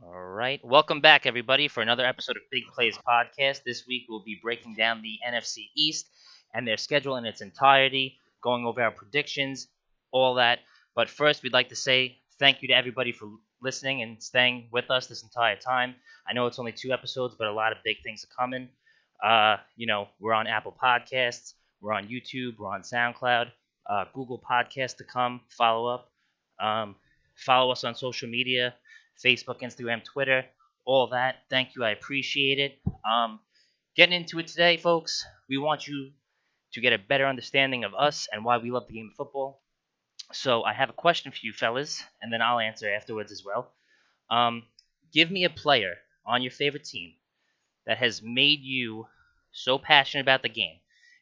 All right. Welcome back, everybody, for another episode of Big Plays Podcast. This week, we'll be breaking down the NFC East and their schedule in its entirety, going over our predictions, all that. But first, we'd like to say thank you to everybody for listening and staying with us this entire time. I know it's only 2 episodes, but a lot of big things are coming. We're on Apple Podcasts, we're on YouTube, we're on SoundCloud, Google Podcasts to come. Follow up. Um, Follow us on social media. Facebook, Instagram, Twitter, all that. Thank you. I appreciate it. Getting into it today, folks, we want you to get a better understanding of us and why we love the game of football. So I have a question for you, fellas, and then I'll answer afterwards as well. Um, Give me a player on your favorite team that has made you so passionate about the game.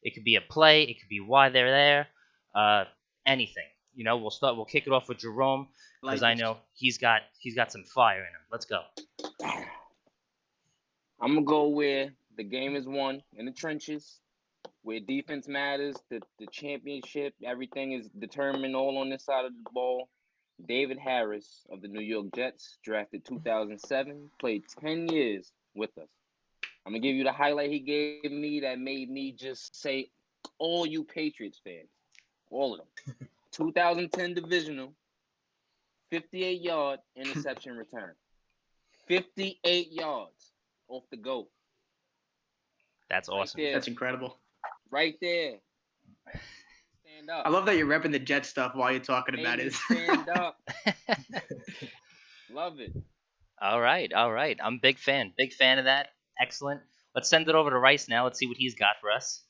It could be a play, it could be why they're there, uh, anything. We'll kick it off with Jerome because Like I this. know he's got some fire in him. Let's go. I'm gonna go where the game is won in the trenches, where defense matters, the championship, everything is determined all on this side of the ball. David Harris of the New York Jets, drafted 2007, played 10 years with us. I'm gonna give you the highlight he gave me that made me just say, all you Patriots fans, all of them. 2010 divisional, 58-yard interception return. 58 yards off the goal. That's awesome. there. That's incredible. Right there. Stand up. I love that you're repping the Jet stuff while you're talking about it. Stand up. Love it. All right. I'm a big fan of that. Excellent. Let's send it over to Rice now. Let's see what he's got for us.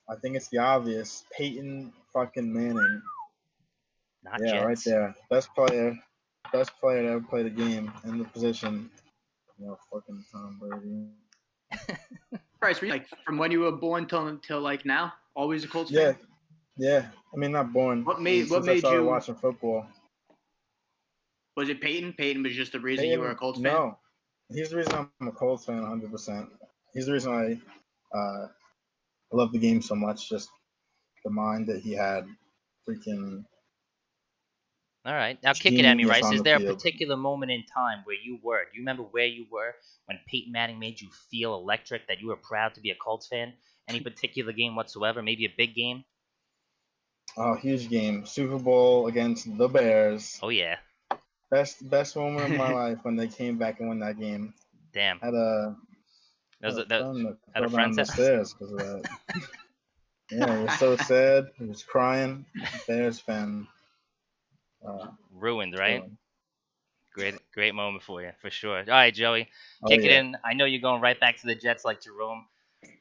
I think it's the obvious. Peyton fucking Manning. Not Yeah, Jets. right there. Best player to ever play the game in the position. Fucking Tom Brady. Bryce, were you, like from when you were born till like now, always a Colts Yeah, fan? yeah. I mean, not born. What made I started you? watching football. Was it Peyton? Peyton was just the reason you were a Colts fan. No, he's the reason I'm a Colts fan 100%. He's the reason I love the game so much. Just the mind that he had. Freaking. All right. Now kick it at me, Genius Rice. on Is the there a field. particular moment in time where you were? Do you remember where you were when Peyton Manning made you feel electric, that you were proud to be a Colts fan? Any particular game whatsoever? Maybe a big game? Oh, huge game. Super Bowl against the Bears. Oh, yeah. Best moment of my life when they came back and won that game. Damn. Had a At a fell down friend's the house? stairs because of that. Yeah, he was so sad. He was crying. Bears fan. Ruined, right? So, Great moment for you, for sure. All right, Joey. oh, Kick it yeah. in. I know you're going right back to the Jets like Jerome.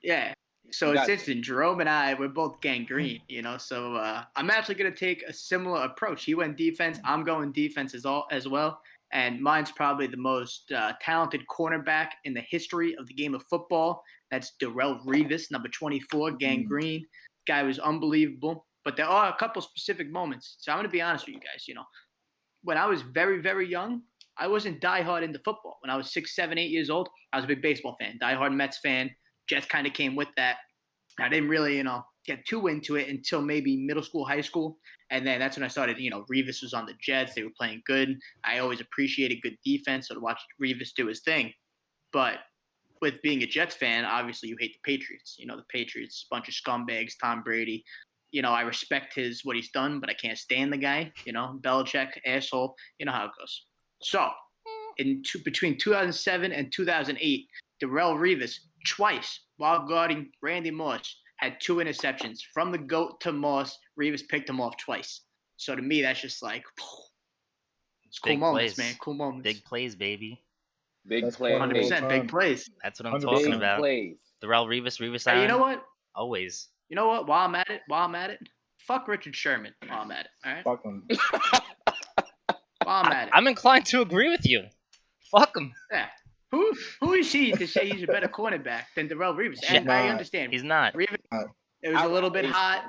Yeah. So You it's got- interesting. Jerome and I, we're both gangrene, So I'm actually going to take a similar approach. He went defense. I'm going defense as well. And mine's probably the most talented cornerback in the history of the game of football. That's Darrelle Revis, number 24, gangrene. Guy was unbelievable. But there are a couple specific moments. So I'm going to be honest with you guys. When I was very, very young, I wasn't diehard into football. When I was 6, 7, 8 years old, I was a big baseball fan, diehard Mets fan. Jets kind of came with that. I didn't really, get too into it until maybe middle school, high school. And then that's when I started, Revis was on the Jets. They were playing good. I always appreciated good defense, so to watch Revis do his thing. But with being a Jets fan, obviously you hate the Patriots. The Patriots, bunch of scumbags, Tom Brady. I respect what he's done, but I can't stand the guy. Belichick, asshole. You know how it goes. So, between 2007 and 2008, Darrelle Revis twice, while guarding Randy Moss, had 2 interceptions. From the GOAT to Moss, Revis picked him off twice. So to me, that's just like, it's cool Big moments, plays. man. Cool moments. Big plays, baby. Big That's play. 100% big plays. That's what I'm 100%. talking Big about. plays. Darrelle Revis Hey, you know Island, what? always. You know what? While I'm at it, fuck Richard Sherman. While I'm at it, all right? Fuck him. While I'm at it. I'm inclined to agree with you. Fuck him. Yeah. Who is he to say he's a better cornerback than Darrelle Revis? He's And I not. understand. He's not. Revis, it was a little bit hot.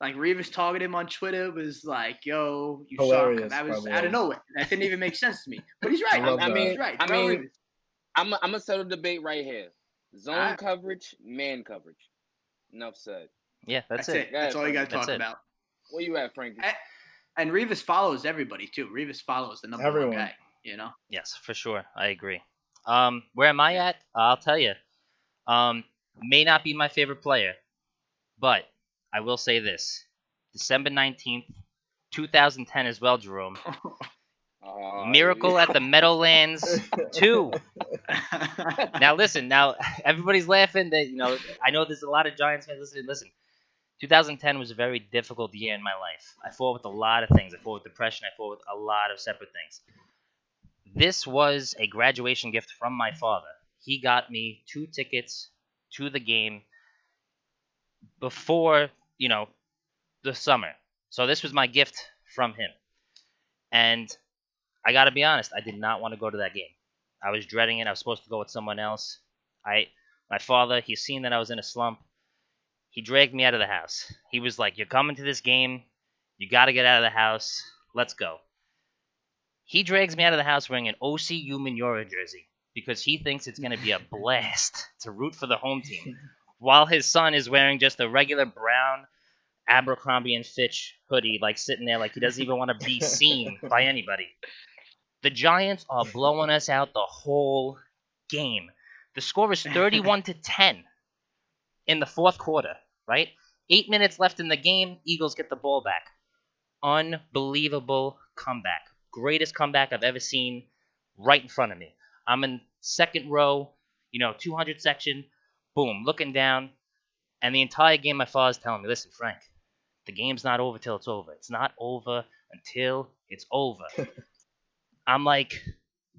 Like Revis targeted him on Twitter was like, "Yo, you Hilarious, suck." That was by the out way. of nowhere. That didn't even make sense to me. But he's right. I love I that. mean, He's right. I Darrelle mean, Revis. I'm gonna settle the debate right here. Zone Alright. coverage, man coverage. Enough said. Yeah, that's it. Yeah, That's all you got to that's talk it. about. Where you at, Frankie? And Revis follows everybody too. Revis follows the number Everyone. one guy. Yes, for sure. I agree. Where am I at? I'll tell you. May not be my favorite player, but I will say this: December 19th, 2010 as well, Jerome. Miracle at the Meadowlands 2. Now listen, now everybody's laughing that I know there's a lot of Giants fans listening. Listen, 2010 was a very difficult year in my life. I fought with a lot of things. I fought with depression. I fought with a lot of separate things. This was a graduation gift from my father. He got me 2 tickets to the game before, the summer. So this was my gift from him. And I got to be honest, I did not want to go to that game. I was dreading it. I was supposed to go with someone else. My father, he's seen that I was in a slump. He dragged me out of the house. He was like, "You're coming to this game. You got to get out of the house. Let's go." He drags me out of the house wearing an OCU Manura jersey because he thinks it's going to be a blast to root for the home team, while his son is wearing just a regular brown Abercrombie and Fitch hoodie, like sitting there like he doesn't even want to be seen by anybody. The Giants are blowing us out the whole game. The score is 31-10 in the fourth quarter, right? 8 minutes left in the game. Eagles get the ball back. Unbelievable comeback. Greatest comeback I've ever seen right in front of me. I'm in second row, 200 section. Boom, looking down. And the entire game, my father's telling me, "Listen, Frank, the game's not over till it's over. It's not over until it's over." I'm like,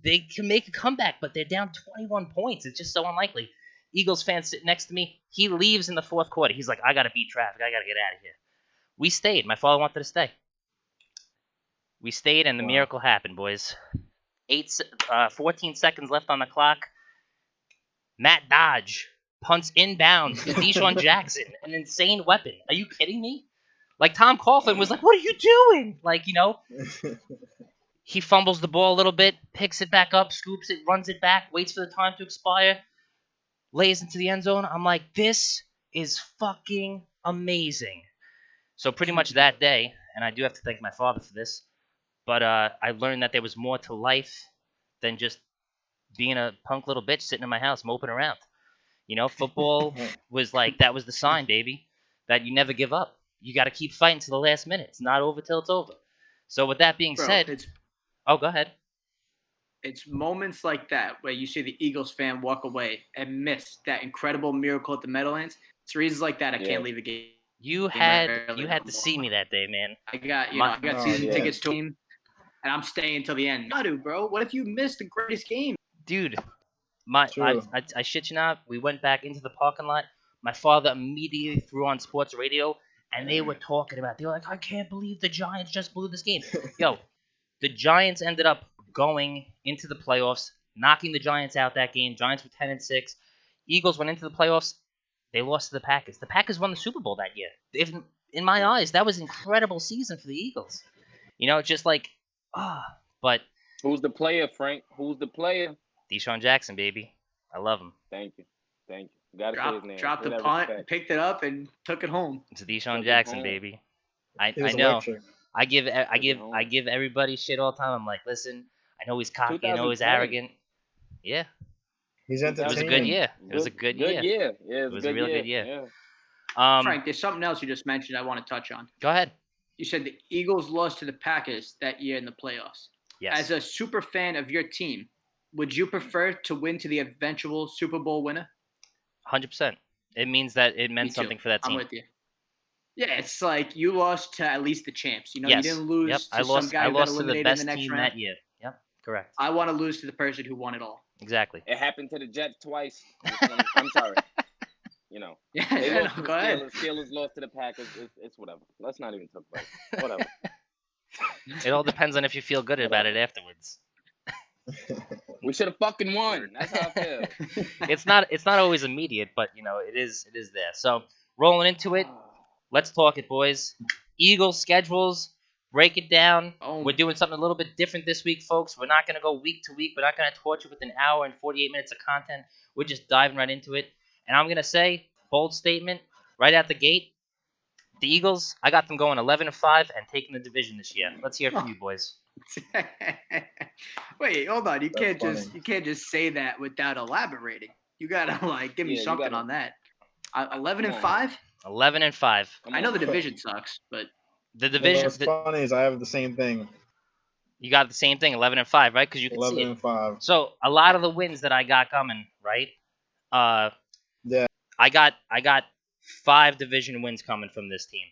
they can make a comeback, but they're down 21 points. It's just so unlikely. Eagles fan sitting next to me. He leaves in the fourth quarter. He's like, "I got to beat traffic. I got to get out of here." We stayed. My father wanted to stay. We stayed, and the miracle happened, boys. 14 seconds left on the clock. Matt Dodge punts inbounds to Deshaun Jackson, an insane weapon. Are you kidding me? Like, Tom Coughlin was like, "What are you doing?" Like, he fumbles the ball a little bit, picks it back up, scoops it, runs it back, waits for the time to expire, lays into the end zone. I'm like, this is fucking amazing. So pretty much that day, and I do have to thank my father for this, but I learned that there was more to life than just being a punk little bitch sitting in my house moping around. Football was like, that was the sign, baby, that you never give up. You got to keep fighting to the last minute. It's not over till it's over. So with that being said, go ahead. It's moments like that where you see the Eagles fan walk away and miss that incredible miracle at the Meadowlands. It's reasons like that I can't leave a game. You had to see me that day, man. I got season tickets to him, and I'm staying till the end. No, bro. What if you missed the greatest game? Dude, I shit you not. We went back into the parking lot. My father immediately threw on sports radio, and they were talking about. They were like, "I can't believe the Giants just blew this game." Yo, the Giants ended up going into the playoffs, knocking the Giants out that game. Giants were 10-6. Eagles went into the playoffs. They lost to the Packers. The Packers won the Super Bowl that year. In my eyes, that was an incredible season for the Eagles. Just like, but who's the player, Frank? Who's the player? Deshaun Jackson, baby. I love him. Thank you. Gotta say his name. Dropped the punt, picked it up, and took it home. It's Deshaun Jackson, baby. I know. Electric. I give everybody shit all the time. I'm like, listen, I know he's cocky, I know he's arrogant. Yeah. He's entertaining. It was a good year. It was a good year. Yeah, it was a real good year. Yeah. Frank, there's something else you just mentioned I want to touch on. Go ahead. You said the Eagles lost to the Packers that year in the playoffs. Yes. As a super fan of your team, would you prefer to win to the eventual Super Bowl winner? 100%. It means that it meant something for that team. I'm with you. Yeah, it's like you lost to at least the champs. Yes. You didn't lose to some guy who got eliminated in the next round. That year. Yep, correct. I want to lose to the person who won it all. Exactly. It happened to the Jets twice. I'm sorry. Yeah, go ahead. Steelers lost to the Packers. It's whatever. Let's not even talk about it. Whatever. It all depends on if you feel good about it afterwards. We should have fucking won. That's how I feel. It's not always immediate, but it is there. So rolling into it, let's talk it, boys. Eagles schedules, break it down. We're doing something a little bit different this week, folks. We're not gonna go week to week. We're not gonna torture with an hour and 48 minutes of content. We're just diving right into it. And I'm gonna say, bold statement, right out the gate. The Eagles, I got them going 11-5 and taking the division this year. Let's hear it from you, boys. Wait, hold on. That's You can't just say that without elaborating. You gotta like give me Yeah, you something gotta on that. 11 come and on, man. 5. 11-5. Come I know on, the man. division sucks, but The funny. division, What's funny is I have the same thing. you got the same thing, 11-5, right? Because you can see 11-5. So a lot of the wins that I got coming, right? Uh, Yeah. I got 5 division wins coming from this team.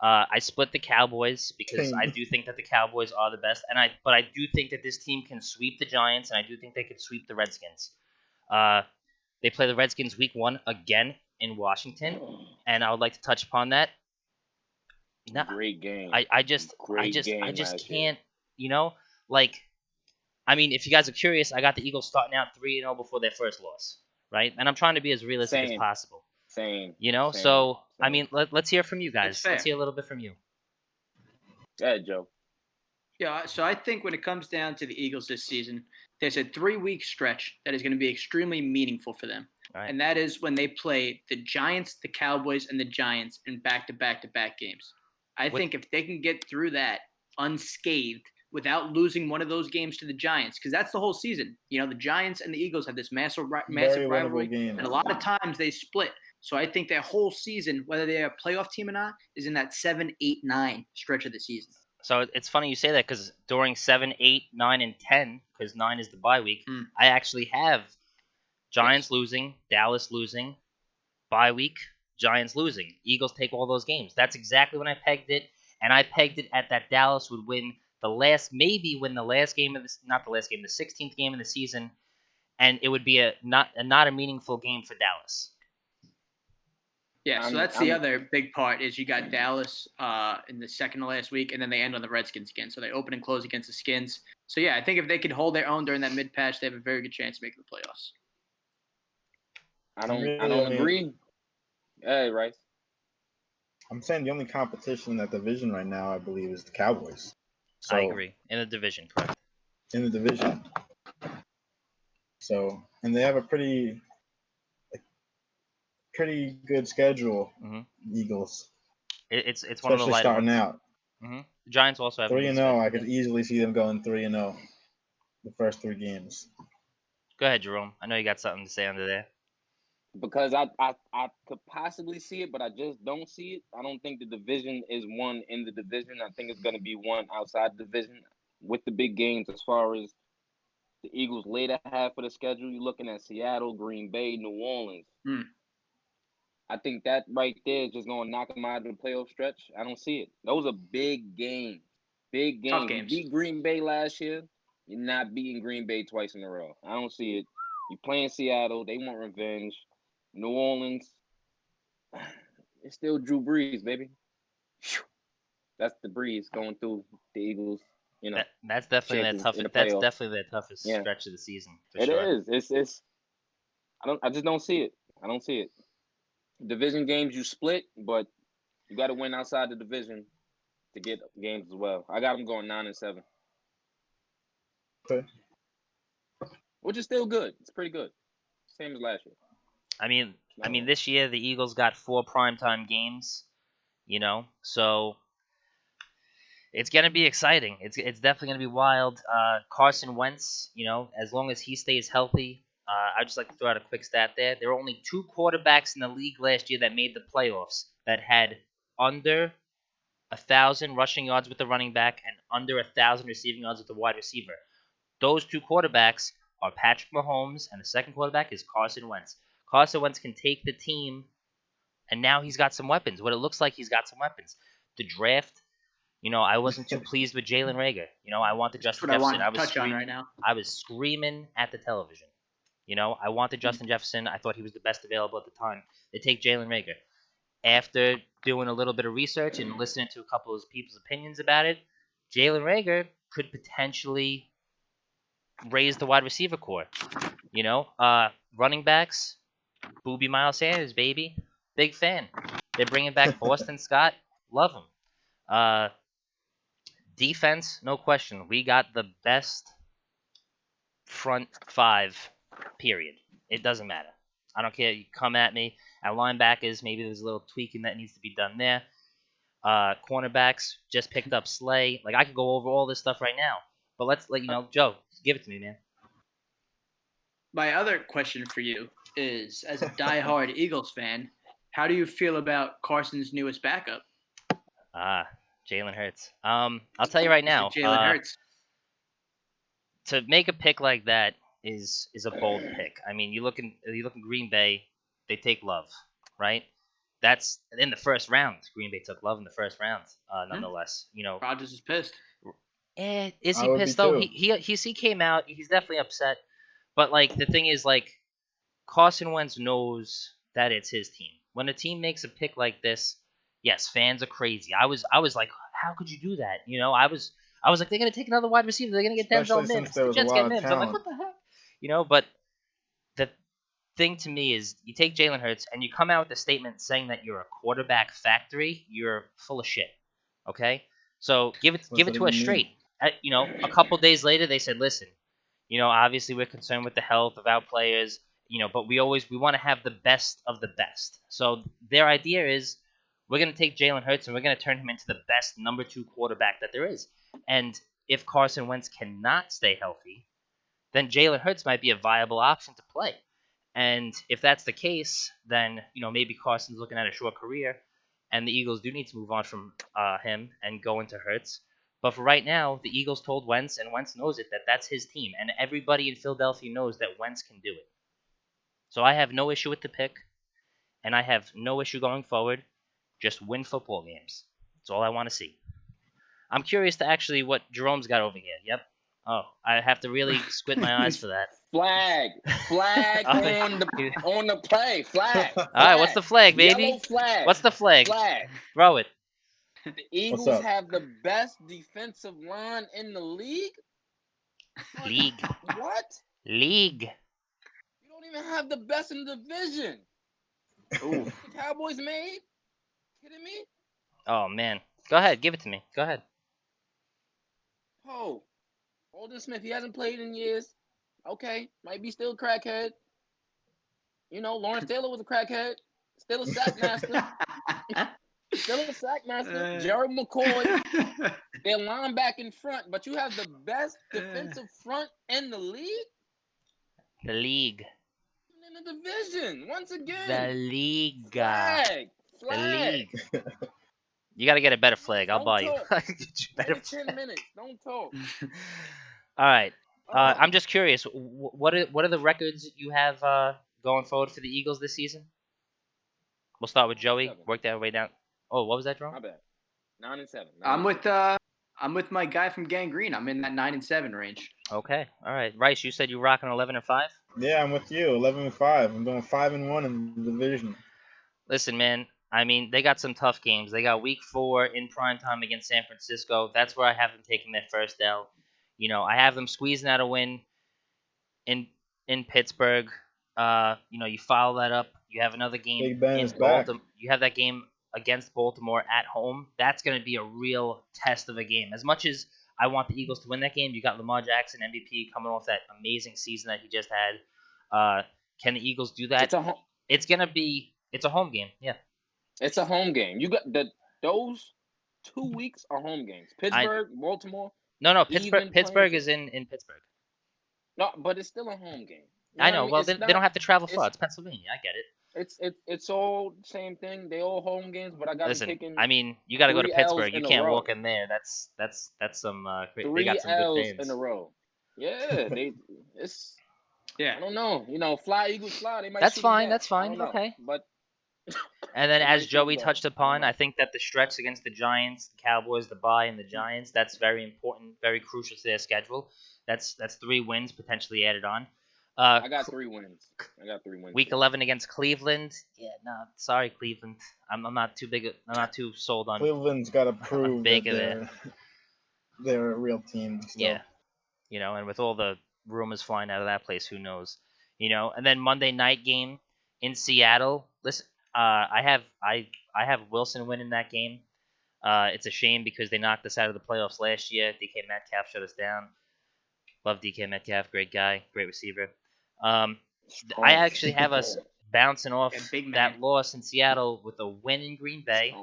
I split the Cowboys because I King. do think that the Cowboys are the best, but I do think that this team can sweep the Giants, and I do think they could sweep the Redskins. Uh, they play the Redskins week 1 again in Washington, and I would like to touch upon that. No, Great game. I Great game just last year. can't, you know, like I mean, if you guys are curious, I got the Eagles starting out 3-0 before their first loss, right? And I'm trying to be as realistic as Same, possible, same, same, So I same. mean, let's hear from you that's guys. Let's fair. hear a little bit from you. Yeah, Joe. Yeah, so I think when it comes down to the Eagles this season, there's a 3-week stretch that is going to be extremely meaningful for them. All right. And that is when they play the Giants, the Cowboys, and the Giants in back-to-back-to-back games. I think if they can get through that unscathed without losing one of those games to the Giants, because that's the whole season. You know, the Giants and the Eagles have this massive Very winnable rivalry, game. and a lot of times they split. So I think their whole season, whether they're a playoff team or not, is in that 7, 8, 9 stretch of the season. So it's funny you say that because during 7, 8, 9, and 10, because 9 is the bye week, I actually have Giants losing, Dallas losing, bye week, Giants losing. Eagles take all those games. That's exactly when I pegged it, and I pegged it at that Dallas would win the last game of this, not the last game, the 16th game of the season, and it would be not a meaningful game for Dallas. Yeah, so that's the other big part is you got Dallas in the second to last week, and then they end on the Redskins again. So they open and close against the Skins. So yeah, I think if they could hold their own during that mid patch, they have a very good chance of making the playoffs. I don't agree. Hey, Rice. I'm saying the only competition in that division right now, I believe, is the Cowboys. So, I agree. In the division, correct. In the division. So, and they have a pretty good schedule. Eagles. It's one especially of the lighter starting ones. out. The Giants also have 3-0. I could easily see them going 3-0 the first 3 games. Go ahead, Jerome. I know you got something to say under there. Because I could possibly see it, but I just don't see it. I don't think the division is one in the division. I think it's going to be one outside the division with the big games as far as the Eagles' later half of the schedule. You're looking at Seattle, Green Bay, New Orleans. I think that right there is just going to knock them out of the playoff stretch. I don't see it. Those are big games. Big games. Tough games. You beat Green Bay last year. You're not beating Green Bay twice in a row. I don't see it. You're playing Seattle. They want revenge. New Orleans. It's still Drew Brees, baby. That's the breeze going through the Eagles. You know, that's definitely their toughest. That's definitely their toughest stretch of the season. For sure. It is. It's. I just don't see it. I don't see it. Division games you split, but you got to win outside the division to get games as well. I got them going 9-7. Okay. Which is still good. It's pretty good. Same as last year. I mean, this year the Eagles got 4 primetime games. So it's gonna be exciting. It's definitely gonna be wild. Carson Wentz, as long as he stays healthy, I'd just like to throw out a quick stat there. There were only 2 quarterbacks in the league last year that made the playoffs that had under 1,000 rushing yards with the running back and under 1,000 receiving yards with the wide receiver. Those 2 quarterbacks are Patrick Mahomes, and the second quarterback is Carson Wentz. Carson Wentz can take the team, and now he's got some weapons. What it looks like, he's got some weapons. The draft, I wasn't too pleased with Jalen Reagor. I wanted Justin Jefferson. I was screaming at the television. I wanted Justin Jefferson. I thought he was the best available at the time. They take Jalen Reagor. After doing a little bit of research and listening to a couple of people's opinions about it, Jalen Reagor could potentially raise the wide receiver core. Running backs, Booby Miles Sanders, baby. Big fan. They're bringing back Boston Scott. Love him. Defense, no question. We got the best front 5, period. It doesn't matter. I don't care. You come at me. At linebackers, maybe there's a little tweaking that needs to be done there. Cornerbacks, just picked up Slay. Like, I could go over all this stuff right now. But let's let you know, Joe, give it to me, man. My other question for you is, as a diehard Eagles fan, how do you feel about Carson's newest backup, Ah, Jalen Hurts. I'll tell you right Mr. now. Jalen Hurts? To make a pick like that is a bold pick. I mean, you look in Green Bay, they take Love, right? That's in the first round. Green Bay took Love in the first round, nonetheless. Rodgers is pissed. Is I he would be pissed though? too. He came out. He's definitely upset. But like the thing is, like Carson Wentz knows that it's his team. When a team makes a pick like this, yes, fans are crazy. I was like, how could you do that? I was like, they're gonna take another wide receiver. They're gonna get Especially Denzel since Mims. there The was a Jets get lot of Mims. I'm like, talent. what the heck? But the thing to me is, you take Jalen Hurts and you come out with a statement saying that you're a quarterback factory. You're full of shit. Okay, so give it What's that to us even mean? straight. A couple days later, they said, listen, obviously we're concerned with the health of our players, but we want to have the best of the best. So their idea is, we're going to take Jalen Hurts and we're going to turn him into the best number 2 quarterback that there is. And if Carson Wentz cannot stay healthy, then Jalen Hurts might be a viable option to play. And if that's the case, then maybe Carson's looking at a short career, and the Eagles do need to move on from him and go into Hurts. But for right now, the Eagles told Wentz, and Wentz knows it, that that's his team, and everybody in Philadelphia knows that Wentz can do it. So I have no issue with the pick, and I have no issue going forward. Just win football games. That's all I want to see. I'm curious to actually what Jerome's got over here. Yep. Oh, I have to really squint my eyes for that. Flag on the play. Flag. All right, what's the flag, baby? Yellow flag. What's the flag? Flag. Throw it. The Eagles up? have the best defensive line in the league. League. What? League. You don't even have the best in the division. Ooh. The Cowboys made? Kidding me? Oh man. Go ahead, give it to me. Go ahead. Oh, Aldon Smith, he hasn't played in years. Okay, might be still a crackhead. Lawrence Taylor was a crackhead. Still a sack master. Gerald McCoy, their linebacker in front, but you have the best defensive front in the league? The league. In the division, once again. The league. Flag. The league. You got to get a better flag. I'll buy you. Better 10 minutes. Don't talk. All right. I'm just curious. What are the records you have going forward for the Eagles this season? We'll start with Joey. 7. Work that way down. Oh, what was that, Jerome? My bad. 9-7. I'm with my guy from Gangrene. I'm in that 9-7 range. Okay. All right. Rice, you said you were rocking 11-5. Yeah, I'm with you. 11-5. I'm going 5-1 in the division. Listen, man. I mean, they got some tough games. They got Week 4 in primetime against San Francisco. That's where I have them taking their first L. I have them squeezing out a win in Pittsburgh. You follow that up. You have another game Big Ben in is back. Baltimore. You have that game against Baltimore at home. That's going to be a real test of a game. As much as I want the Eagles to win that game, you got Lamar Jackson, MVP, coming off that amazing season that he just had. Can the Eagles do that? It's a home game. Yeah. It's a home game. You got those 2 weeks are home games. Pittsburgh, Baltimore. No. Pittsburgh is in Pittsburgh. No, but it's still a home game. I know. Well, they don't have to travel far. It's Pennsylvania. I get it. It's all the same thing. They all home games, but I got them picking. I mean, you got to go to 3 Pittsburgh. Ls You in a can't row. walk in there. That's some. They 3 got some L's good fans. in a row. Yeah, it's. Yeah. I don't know. Fly Eagles fly. They might. That's shoot fine. back. That's fine. Okay. But. And then, They as might shoot Joey back. touched upon, I think that the stretch against the Giants, the Cowboys, the bye, and the Giants, that's very important, very crucial to their schedule. That's 3 wins potentially added on. I got 3 wins. Week 11 against Cleveland. Yeah, no, sorry, Cleveland. I'm not too big. I'm not too sold on. Cleveland's got to prove that Baker they're a real team. Still. Yeah, and with all the rumors flying out of that place, who knows? And then Monday night game in Seattle. Listen, I have Wilson winning that game. It's a shame because they knocked us out of the playoffs last year. DK Metcalf shut us down. Love DK Metcalf, great guy, great receiver. I actually have us bouncing off that loss in Seattle with a win in Green Bay,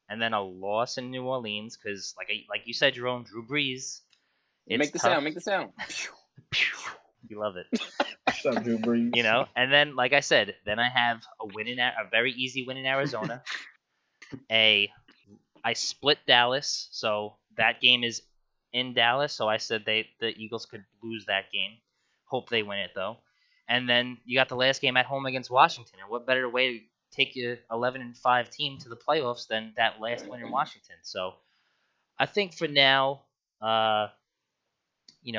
and then a loss in New Orleans because, like you said, Jerome, Drew Brees, It's Make the tough. sound. Make the sound. You love it. Shut up, Drew Brees. You know, and then like I said, then I have a very easy win in Arizona. I split Dallas, so that game is in Dallas. So I said the Eagles could lose that game. Hope they win it though. And then you got the last game at home against Washington. And what better way to take your 11-5 team to the playoffs than that last win in Washington? So I think for now, we're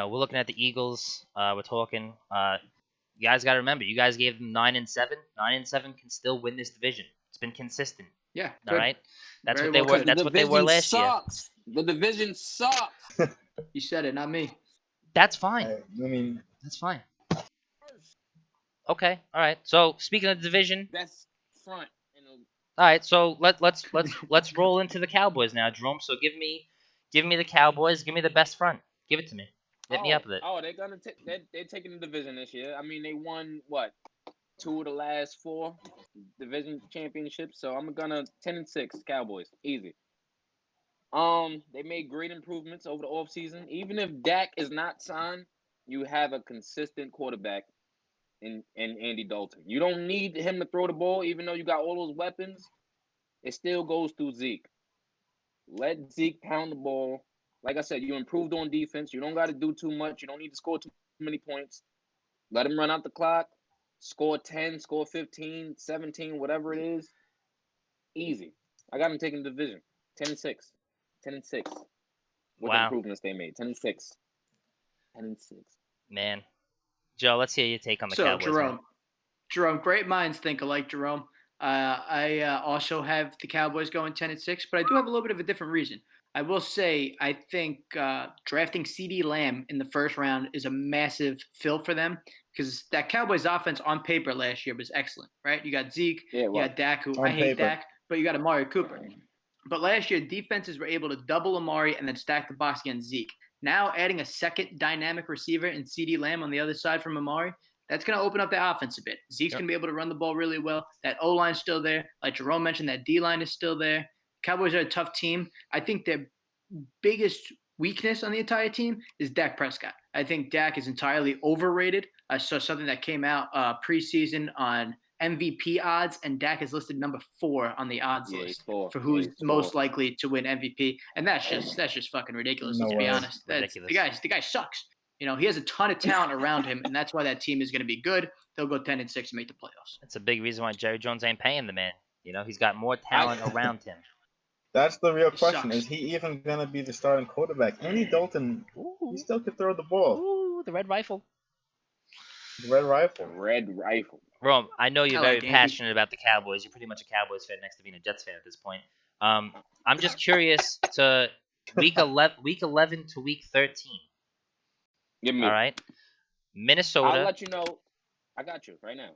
looking at the Eagles. We're talking. You guys got to remember, you guys gave them 9-7. 9-7 can still win this division. It's been consistent. Yeah. All right. That's Very what they well were. said. That's what they were last year. The division sucks. You said it, not me. That's fine. I mean, That's fine. Okay. All right. So speaking of the division, That's front. all right. So let's roll into the Cowboys now, Jerome. So give me the Cowboys. Give me the best front. Give it to me. Hit me up with it. Oh, they're gonna they're taking the division this year. I mean, they won what 2 of the last 4 division championships. So I'm gonna 10-6 Cowboys, easy. They made great improvements over the offseason. Even if Dak is not signed, you have a consistent quarterback in Andy Dalton. You don't need him to throw the ball, even though you got all those weapons. It still goes through Zeke. Let Zeke pound the ball. Like I said, you improved on defense. You don't got to do too much. You don't need to score too many points. Let him run out the clock. Score 10, score 15, 17, whatever it is. Easy. I got him taking the division. 10-6. 10-6. With the improvements they made. 10-6. 10-6. Man. Joe, let's hear your take on the Cowboys. So, Jerome, great minds think alike, Jerome. I also have the Cowboys going 10-6, but I do have a little bit of a different reason. I will say I think drafting CeeDee Lamb in the first round is a massive fill for them because that Cowboys offense on paper last year was excellent, right? You got Zeke, you got Dak, who I hate Dak, but you got Amari Cooper. But last year, defenses were able to double Amari and then stack the box against Zeke. Now adding a second dynamic receiver in CeeDee Lamb on the other side from Amari, that's going to open up the offense a bit. Zeke's going to be able to run the ball really well. That O-line's still there. Like Jerome mentioned, that D-line is still there. Cowboys are a tough team. I think their biggest weakness on the entire team is Dak Prescott. I think Dak is entirely overrated. I saw something that came out preseason on MVP odds, and Dak is listed number 4 on the odds list for who's most likely to win MVP, and that's just fucking ridiculous. Let's be honest. The guy sucks. You know, he has a ton of talent around him, and that's why that team is going to be good. They'll go 10-6 and make the playoffs. That's a big reason why Jerry Jones ain't paying the man. You know, he's got more talent around him. That's the real question. Is he even going to be the starting quarterback? Andy Dalton, he still could throw the ball. Ooh, the red rifle. Red rifle. Red rifle. Rome, I know you're very passionate about the Cowboys. You're pretty much a Cowboys fan next to being a Jets fan at this point. I'm just curious to week 11 to week 13. Give me. All right. Minnesota. I'll let you know. I got you right now.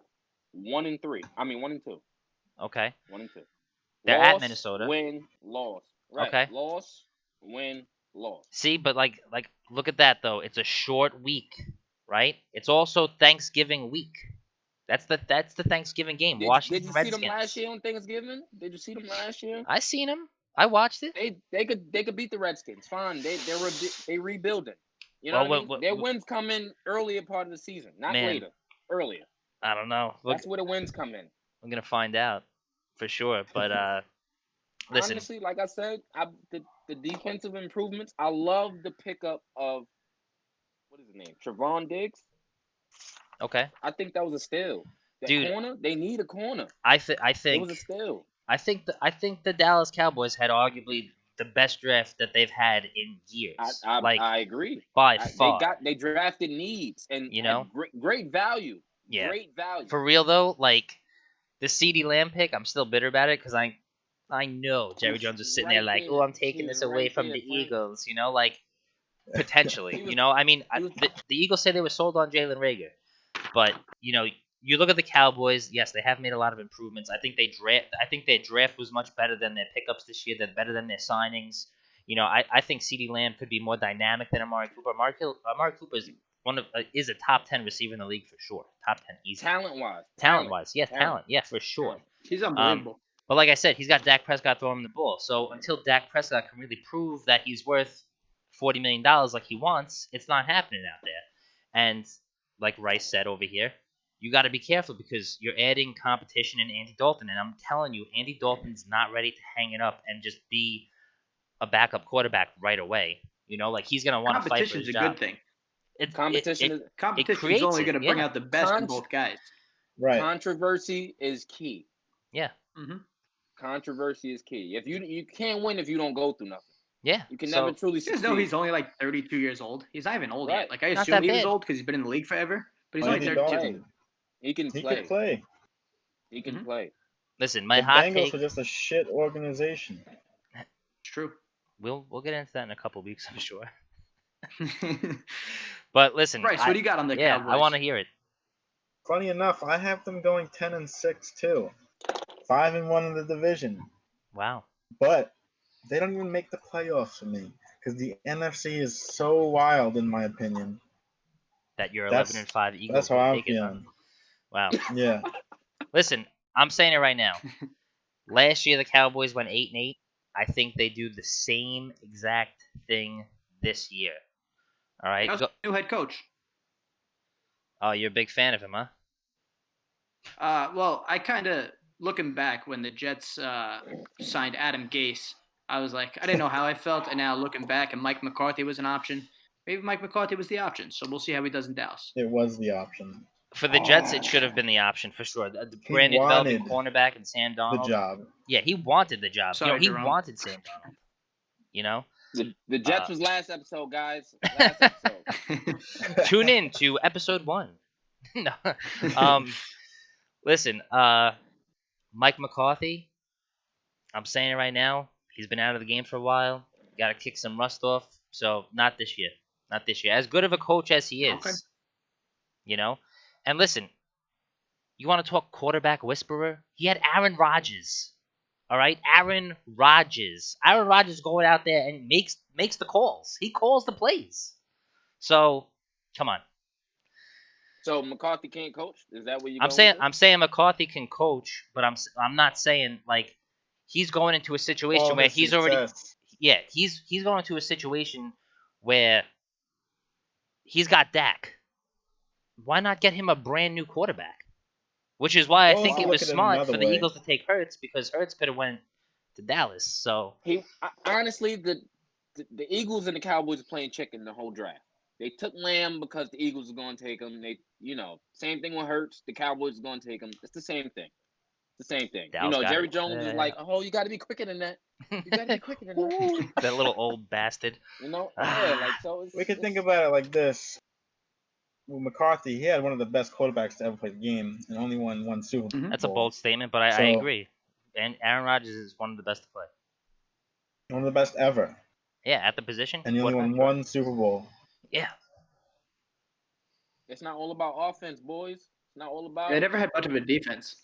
1-3. I mean 1-2. Okay. 1-2. They're loss, at Minnesota. Win, loss. Right. Okay. Loss, win, loss. See, but like look at that though. It's a short week, right? It's also Thanksgiving week. That's the Thanksgiving game. Washington Did you Redskins. see them last year on Thanksgiving? Did you see them last year? I seen them. I watched it. They could beat the Redskins. Fine. They rebuilding. You know what I mean? Their wins come in earlier part of the season, not later. Earlier. I don't know. That's where the wins come in. I'm gonna find out for sure. But listen. Honestly, like I said, the defensive improvements. I love the pickup of what is his name? Trevon Diggs. Okay. I think that was a steal. Dude, corner, they need a corner. I think it was a steal. I think the Dallas Cowboys had arguably the best draft that they've had in years. I agree. By far. They drafted needs and great value. Yeah. Great value. For real though, like the CeeDee Lamb pick, I'm still bitter about it because I know Jerry Jones is sitting there like, oh, I'm taking this away from the Eagles, you know, like potentially, you know. I mean, the Eagles say they were sold on Jalen Reagor, but you know, you look at the Cowboys. Yes, they have made a lot of improvements. I think their draft was much better than their pickups this year. They're better than their signings. You know, I think CeeDee Lamb could be more dynamic than Amari Cooper. Amari Cooper is a top 10 receiver in the league for sure. Top 10 easy. Talent wise, yeah, talent, yeah, for sure. He's unbelievable. But like I said, he's got Dak Prescott throwing him the ball. So until Dak Prescott can really prove that he's worth $40 million like he wants, it's not happening out there. And like Rice said over here, you got to be careful because you're adding competition in Andy Dalton. And I'm telling you, Andy Dalton's not ready to hang it up and just be a backup quarterback right away. Like he's going to want to fight for his Competition's a job. good thing. Competition's Only going to bring out the best in both guys. Right. Controversy is key. Yeah. Mm-hmm. Controversy is key. If you can't win if you don't go through nothing. Yeah. You can never truly succeed. No, he's only like 32 years old. He's not even old yet. Like I Not assume he was bad. old because he's been in the league forever. But he's Oh, only 32. He can He play. could play. He can play. Listen, my The hot Bengals take. are just a shit organization. It's true. We'll get into that in a couple weeks, I'm sure. But listen, Bryce, what do you got on the Cowboys? I want to hear it. Funny enough, I have them going 10-6 too, 5-1 in the division. Wow. But they don't even make the playoffs for me because the NFC is so wild, in my opinion. That you're 11-5 Eagles. That's how I'm take it, huh? feeling. Wow. Yeah. Listen, I'm saying it right now. Last year the Cowboys went 8-8. I think they do the same exact thing this year. All right. New head coach. Oh, you're a big fan of him, huh? Well, I kind of looking back when the Jets signed Adam Gase, I was like, I didn't know how I felt, and now looking back, and Mike McCarthy was an option. Maybe Mike McCarthy was the option, so we'll see how he does in Dallas. It was the option. For the Jets, it should have been the option for sure. The He brand new developing wanted cornerback and Sam Donald. The job. Yeah, he wanted the job. Sorry, he Jerome. wanted Sam Donald. The Jets was last episode, guys. Last episode. Tune in to episode 1. No. Listen, Mike McCarthy, I'm saying it right now. He's been out of the game for a while. Got to kick some rust off. So not this year. Not this year. As good of a coach as he is. Okay. And listen, you want to talk quarterback whisperer? He had Aaron Rodgers. All right, Aaron Rodgers. Aaron Rodgers going out there and makes the calls. He calls the plays. So, come on. So McCarthy can't coach? Is that what you're I'm saying McCarthy can coach, but I'm not saying like he's going into a situation where he's already he's going into a situation where he's got Dak. Why not get him a brand new quarterback? Which is why I think it was smart for the Eagles to take Hurts because Hurts could have went to Dallas. So honestly, the Eagles and the Cowboys are playing chicken the whole draft. They took Lamb because the Eagles are going to take him. They, same thing with Hurts. The Cowboys are going to take him. It's the same thing. It's the same thing. Jerry Jones is like, oh, you got to be quicker than that. You got to be quicker than that. That little old bastard. We could think about it like this. With McCarthy, he had one of the best quarterbacks to ever play the game and only won one Super Bowl. That's a bold statement, but I agree. And Aaron Rodgers is one of the best to play. One of the best ever. Yeah, at the position. And he only won one Super Bowl. Yeah. It's not all about offense, boys. It's not all about. They never had much of a defense.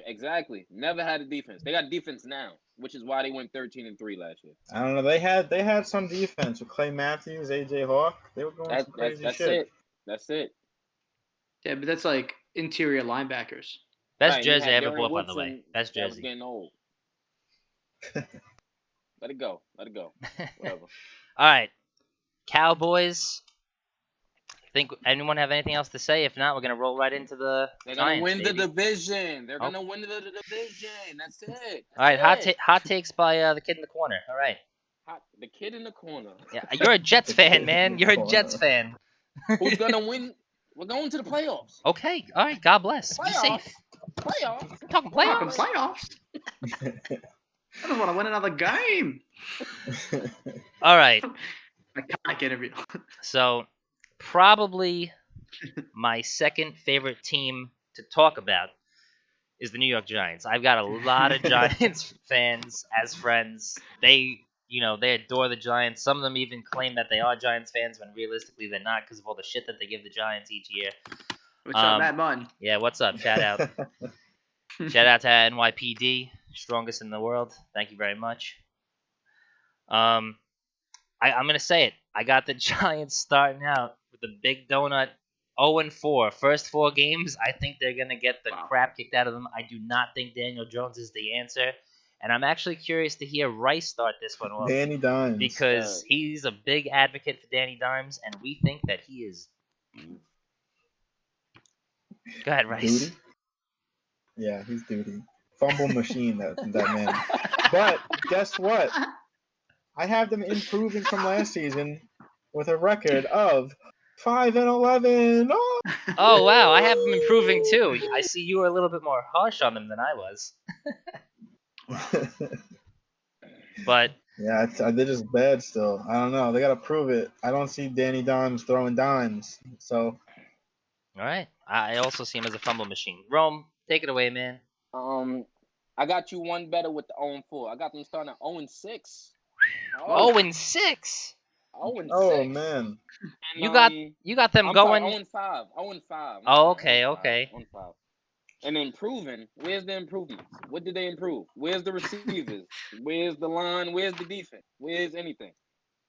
Exactly. Never had a defense. They got defense now, which is why they went 13-3 last year. I don't know. They had some defense with Clay Matthews, AJ Hawk. They were going some crazy shit. That's it. Yeah, but that's like interior linebackers. Best jersey I ever bought, by the way. Best jersey. That was getting old. Let it go. Whatever. All right. Cowboys. Think anyone have anything else to say? If not, we're gonna roll right into the They're Giants, gonna win baby. the division. They're gonna win the division. That's it. All right, hot takes by the kid in the corner. All right. The kid in the corner. Yeah, you're a Jets fan, man. You're a Jets fan. Who's gonna win? We're going to the playoffs. Okay. All right. God bless. Be safe. Playoffs. I'm talking playoffs. I just want to win another game. All right. I can't get every. So, probably my second favorite team to talk about is the New York Giants. I've got a lot of Giants fans as friends. They adore the Giants. Some of them even claim that they are Giants fans when realistically they're not because of all the shit that they give the Giants each year. What's up, Matt Munn? Yeah, what's up? Shout out. Shout out to NYPD, strongest in the world. Thank you very much. I'm going to say it. I got the Giants starting out with a big donut 0-4. First 4 games, I think they're going to get the crap kicked out of them. I do not think Daniel Jones is the answer. And I'm actually curious to hear Rice start this one off Danny Dimes. because he's a big advocate for Danny Dimes, and we think that he is. Go ahead, Rice. Duty. Yeah, he's duty. Fumble machine, that man. But guess what? I have them improving from last season with a record of 5-11. Oh, Oh wow, I have them improving too. I see you were a little bit more harsh on them than I was. But yeah, they're just bad still. I don't know. They gotta prove it. I don't see Danny Dimes throwing dimes. So all right, I also see him as a fumble machine. Rome, take it away, man. I got you one better with the 0-4. I got them starting at 0-6. 0-6. 0-6. oh man. And, You got them I'm going. sorry, 0-5. 0-5. Oh, okay. 0-5. And improving. Where's the improvements? What did they improve? Where's the receivers? Where's the line? Where's the defense? Where's anything?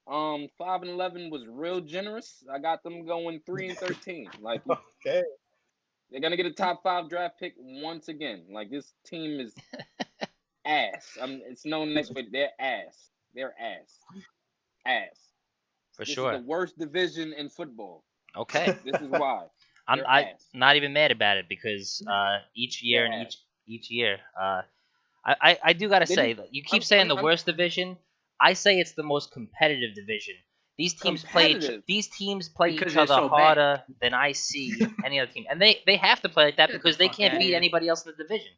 5-11 was real generous. I got them going 3-13. Like Okay. they're gonna get a top 5 draft pick once again. Like this team is ass. It's no next way. They're ass. They're ass. Ass. For This sure. is the worst division in football. Okay. This is why. I'm not even mad about it because each year They're and ass. each year, I do gotta say that you keep saying the worst division. I say it's the most competitive division. These teams play Competitive. Because each they're other so bad. harder than I see any other team, and they have to play like that Get because the they fuck can't outta beat here. anybody else in the division.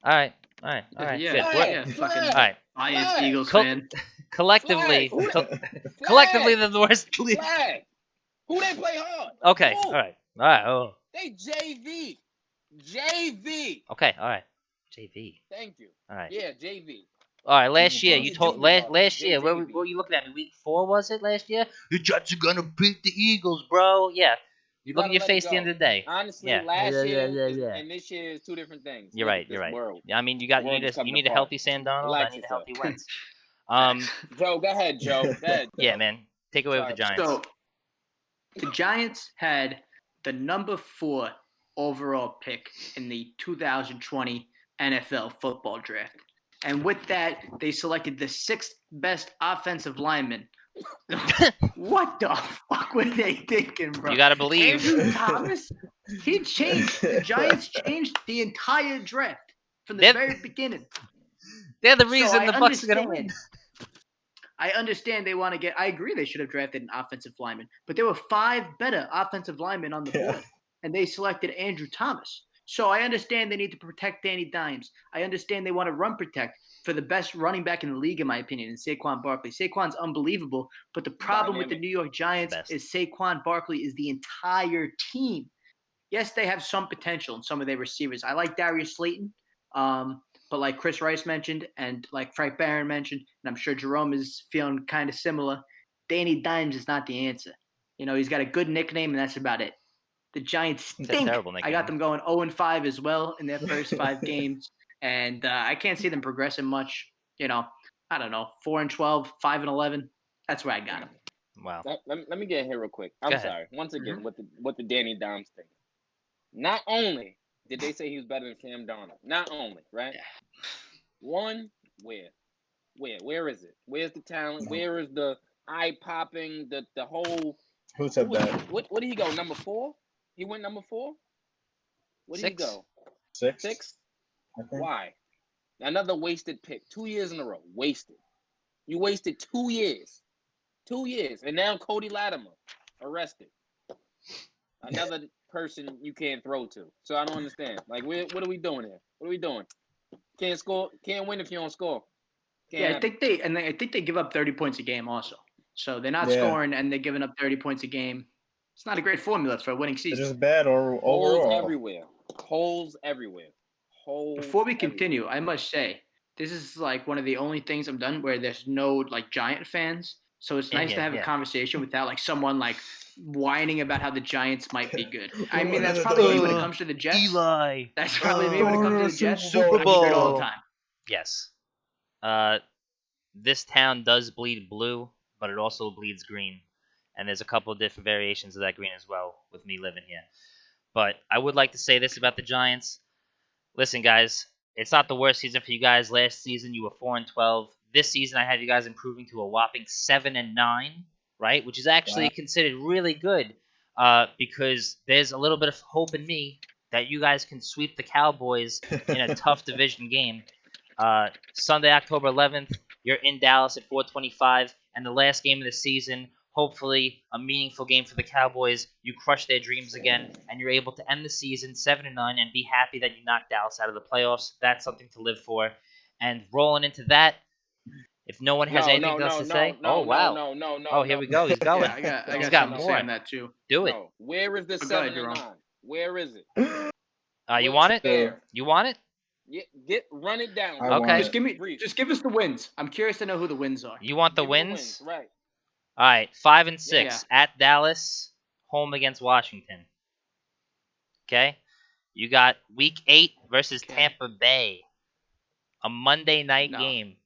All right, Yeah, good. yeah, fucking All right, biased Flag. Eagles Col- fan. collectively, Flag. collectively they're the worst league. Flag. Who they play hard? Okay, Who? all right. Oh, They JV. JV. okay, all right. JV. Thank you. All right. Yeah, JV. All right, last year you Junior told junior ball. last year where JV. were you looking at me? Week 4 was it last year? The Jets are gonna beat the Eagles, bro. Yeah, You look gotta at your let face it at the end go. of the day. Honestly, Yeah. last year Yeah. and this year is two different things. You're Look right. at this You're right. world. Yeah, I mean you The world is you coming need a apart. healthy Sam Donald. I Relax need a yourself. healthy Wentz. Joe, go ahead, Joe. Go ahead, Yeah, Joe. man. Take away with the Giants. So the Giants had the number 4 overall pick in the 2020 NFL football draft. And with that, they selected the 6th best offensive lineman. What the fuck were they thinking, bro? You gotta believe. Andrew Thomas, the Giants changed the entire draft from the They're- very beginning. They're the So reason I the Bucks are gonna win. I understand they want to get. I agree they should have drafted an offensive lineman, but there were 5 better offensive linemen on the board, and they selected Andrew Thomas. So I understand they need to protect Danny Dimes. I understand they want to run protect for the best running back in the league, in my opinion, in Saquon Barkley. Saquon's unbelievable, but the problem with the New York Giants is Saquon Barkley is the entire team. Yes, they have some potential in some of their receivers. I like Darius Slayton. But like Chris Rice mentioned, and like Frank Barron mentioned, and I'm sure Jerome is feeling kind of similar, Danny Dimes is not the answer. You know, he's got a good nickname, and that's about it. The Giants stink. It's a terrible nickname. I got them going 0-5 as well in their first 5 games, and I can't see them progressing much. You know, I don't know, 4-12, 5-11. That's where I got them. Wow. Let me get here real quick. I'm sorry. Once again, with the Danny Dimes thing. Not only did they say he was better than Sam Darnold, not only, right? One, where is it? Where's the talent? Where is the eye popping? The whole. Who said that? What did he go? Number 4? He went number 4. What did he go? 6. 6. Why? Another wasted pick. 2 years in a row, wasted. You wasted 2 years. 2 years, and now Cody Latimer arrested. Another person you can't throw to. So I don't understand. Like, what are we doing here? What are we doing? Can't score. Can't win if you don't score. I think they give up 30 points a game also. So they're not scoring and they're giving up 30 points a game. It's not a great formula for a winning season. It's just bad overall. Holes everywhere. Before we continue, I must say this is like one of the only things I've done where there's no like Giant fans. So it's nice to have a conversation without like someone like whining about how the Giants might be good. I mean, that's probably me when it comes to the Jets. Eli. That's probably me when it comes to the Jets. Super I Bowl hear it all the time. Yes. This town does bleed blue, but it also bleeds green. And there's a couple of different variations of that green as well with me living here. But I would like to say this about the Giants. Listen, guys, it's not the worst season for you guys. Last season you were 4-12. This season I had you guys improving to a whopping 7-9, right? Which is actually Wow. considered really good, because there's a little bit of hope in me that you guys can sweep the Cowboys in a tough division game. Sunday, October 11th, you're in Dallas at 4:25, and the last game of the season. Hopefully, a meaningful game for the Cowboys. You crush their dreams again, and you're able to end the season 7-9 and be happy that you knocked Dallas out of the playoffs. That's something to live for. And rolling into that, if no one has No, no, anything else no, to no, say, oh no, no, wow, no, no, no, oh here no. we go. He's going. Yeah, I He's got got something to say more. on that too. Do it. No. Where is the But go ahead, 7 and Jerome. 9? Where is it? You want it? Where? You want it? Run it down. I Okay. want Just give us the wins. I'm curious to know who the wins are. You want the Give me wins? Right. All right, 5-6 at Dallas, home against Washington. Okay, you got Week 8 versus Tampa Bay, a Monday night game.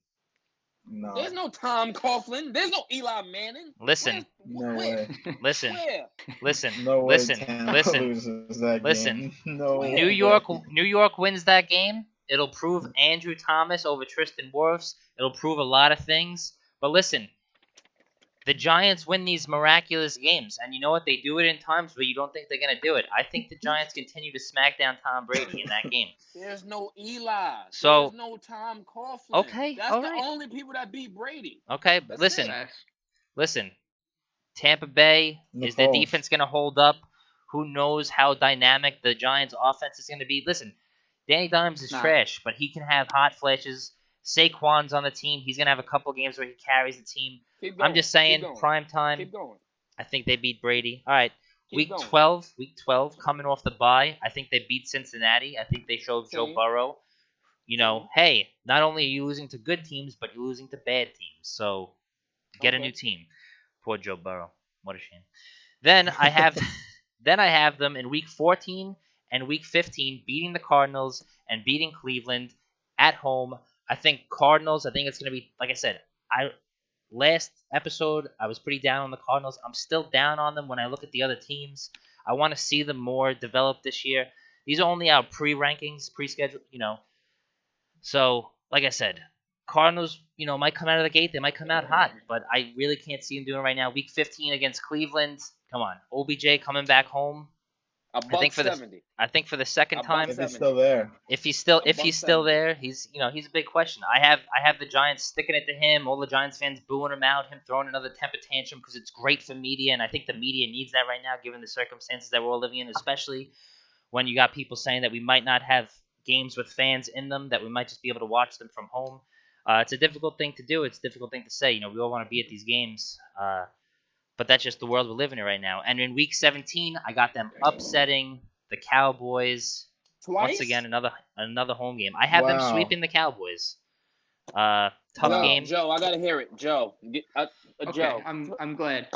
No. There's no Tom Coughlin. There's no Eli Manning. Listen. No way. Listen. Where? Listen. No way Listen. Tampa Listen. loses that Listen. game. No New way. York wins that game. It'll prove Andrew Thomas over Tristan Wirfs. It'll prove a lot of things. But listen, the Giants win these miraculous games, and you know what? They do it in times where you don't think they're going to do it. I think the Giants continue to smack down Tom Brady in that game. There's no Eli. So, there's no Tom Coughlin. Okay, That's all the right. only people that beat Brady. Okay, but That's listen. Tampa Bay, is their defense going to hold up? Who knows how dynamic the Giants' offense is going to be? Listen, Danny Dimes is trash, but he can have hot flashes. Saquon's on the team. He's going to have a couple games where he carries the team. I'm just saying, prime time. Keep going. I think they beat Brady. All right, Keep Week going. 12, coming off the bye. I think they beat Cincinnati. I think they showed Joe Burrow, hey, not only are you losing to good teams, but you're losing to bad teams. So get a new team. Poor Joe Burrow. What a shame. Then I have them in Week 14 and Week 15 beating the Cardinals and beating Cleveland at home. I think Cardinals. I think it's going to be, like I said, last episode I was pretty down on the Cardinals. I'm still down on them when I look at the other teams. I want to see them more developed this year. These are only our pre-rankings, pre-schedule, So, like I said, Cardinals, might come out of the gate. They might come out hot, but I really can't see them doing it right now. Week 15 against Cleveland. Come on, OBJ coming back home. I think for the second time, if he's still there. If he's still there, he's a big question. I have the Giants sticking it to him. All the Giants fans booing him out. Him throwing another temper tantrum because it's great for media, and I think the media needs that right now, given the circumstances that we're all living in, especially when you got people saying that we might not have games with fans in them, that we might just be able to watch them from home. It's a difficult thing to do. It's a difficult thing to say. We all want to be at these games. But that's just the world we're living in right now. And in Week 17, I got them upsetting the Cowboys. Twice? Once again, another home game. I have them sweeping the Cowboys. Tough game. Joe, I gotta hear it. Joe, okay, Joe. I'm glad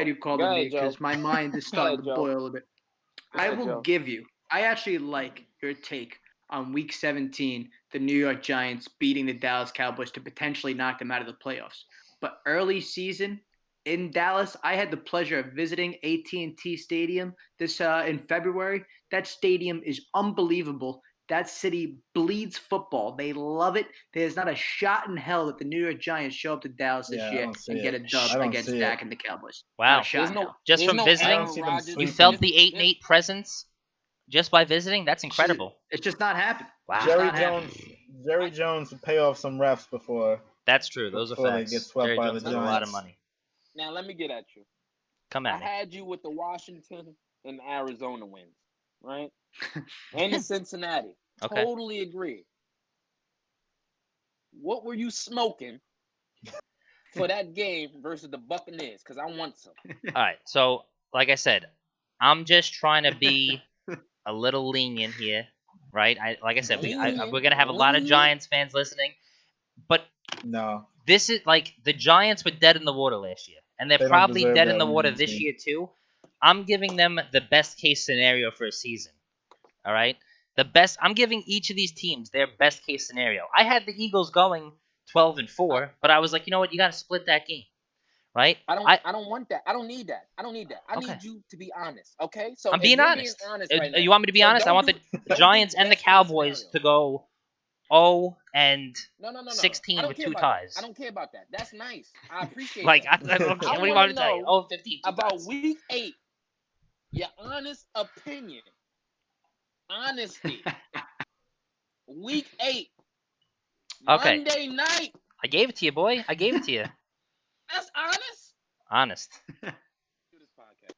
you called me because my mind is starting to boil a bit. I will give you. I actually like your take on Week 17, the New York Giants beating the Dallas Cowboys to potentially knock them out of the playoffs. But early season in Dallas, I had the pleasure of visiting AT&T Stadium this in February. That stadium is unbelievable. That city bleeds football. They love it. There's not a shot in hell that the New York Giants show up to Dallas this year and get a dub against Dak and the Cowboys. Wow. Just from visiting, you felt the 8-8 presence just by visiting? That's incredible. It's just not happening. Wow. Jerry Jones would pay off some refs before. That's true. Those are facts. They get swept Jerry by Jones the has Giants. a lot of money. Now, let me get at you. Come at me. I had you with the Washington and Arizona wins, right? And the Cincinnati. Okay. Totally agree. What were you smoking for that game versus the Buccaneers? Because I want some. All right. So, like I said, I'm just trying to be a little lenient here, right? Like I said, we're going to have a lot of Giants fans listening. But no, this is like the Giants were dead in the water last year, and they're probably dead in the water this year too. I'm giving them the best case scenario for a season. All right, I'm giving each of these teams their best case scenario. I had the Eagles going 12-4, but I was like, you know what? You got to split that game, right? I don't want that. I don't need that. I Okay. need you to be honest. Okay? So I'm if being you're being honest. honest right now, You want me to be so honest? I want the don't do Giants and the best case Cowboys scenario. to go 0 and No. I 16 don't with care 2 about that. I ties. don't care about that. That's nice. I appreciate Like, that. I don't care. I What do you want want to me to tell you? know 0 15, 2 about ties. week 8. Your honest opinion. Honesty. Week 8. Okay. Monday night. I gave it to you, boy. I gave it to you. That's honest. Honest. Do this podcast.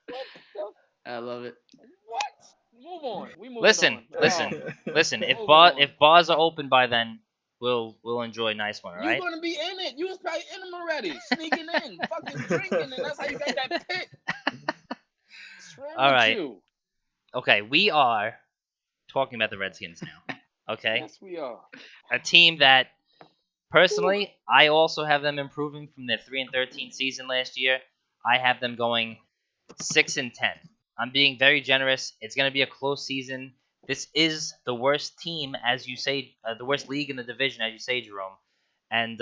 What the? I love it. What? Move on. We moving Listen, on. listen. If Moving on. if bars are open by then, we'll enjoy a nice one, all You're right? gonna be in it. You was probably in them already, sneaking in, fucking drinking, and that's how you got that pick. What's wrong All with right. you? Okay, we are talking about the Redskins now. Okay, Yes, we are. a team that personally I also have them improving from their 3-13 season last year. I have them going 6-10. I'm being very generous. It's going to be a close season. This is the worst team, as you say, the worst league in the division, as you say, Jerome. And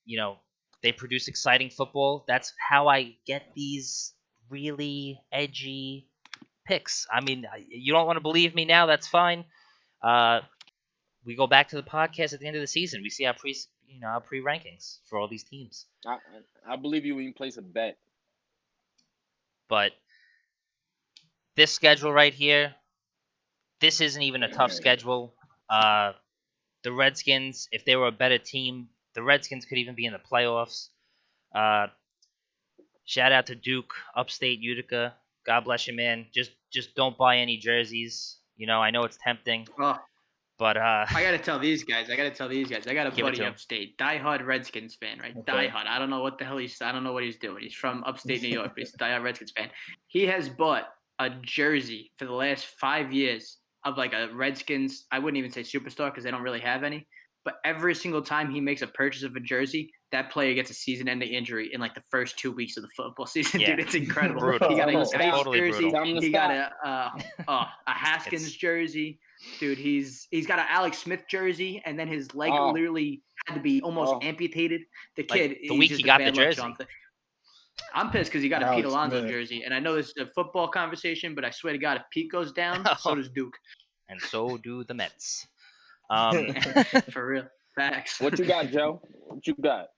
you know, they produce exciting football. That's how I get these really edgy picks. I mean, you don't want to believe me now. That's fine. Uh, we go back to the podcast at the end of the season. We see our pre rankings for all these teams. I believe you when you place a bet. But this schedule right here, this isn't even a tough schedule. The Redskins, if they were a better team, the Redskins could even be in the playoffs. Uh, shout out to Duke, upstate Utica. God bless you, man. Just don't buy any jerseys. I know it's tempting, Oh, but I gotta tell these guys. I got a Give it buddy to 'em. upstate, diehard Redskins fan, right? Okay. Diehard. I don't know what the hell I don't know what he's doing. He's from upstate New York, but he's a diehard Redskins fan. He has bought a jersey for the last 5 years of like a Redskins. I wouldn't even say superstar because they don't really have any. But every single time he makes a purchase of a jersey, that player gets a season-ending injury in like the first 2 weeks of the football season. Yeah. Dude, it's incredible. Brutal. He got a It's Geis totally jersey. brutal. Tell him to He got stop. a Haskins It's- jersey. Dude, he's got an Alex Smith jersey, and then his leg Oh. literally had to be almost Oh. amputated. The Like, kid, the he's week just he a got the bad luck jersey. charm. I'm pissed because he got a Pete Alex Alonso Smith. jersey, and I know this is a football conversation, but I swear to God, if Pete goes down, so does Duke. And so do the Mets. For real, facts. What you got, Joe? What you got?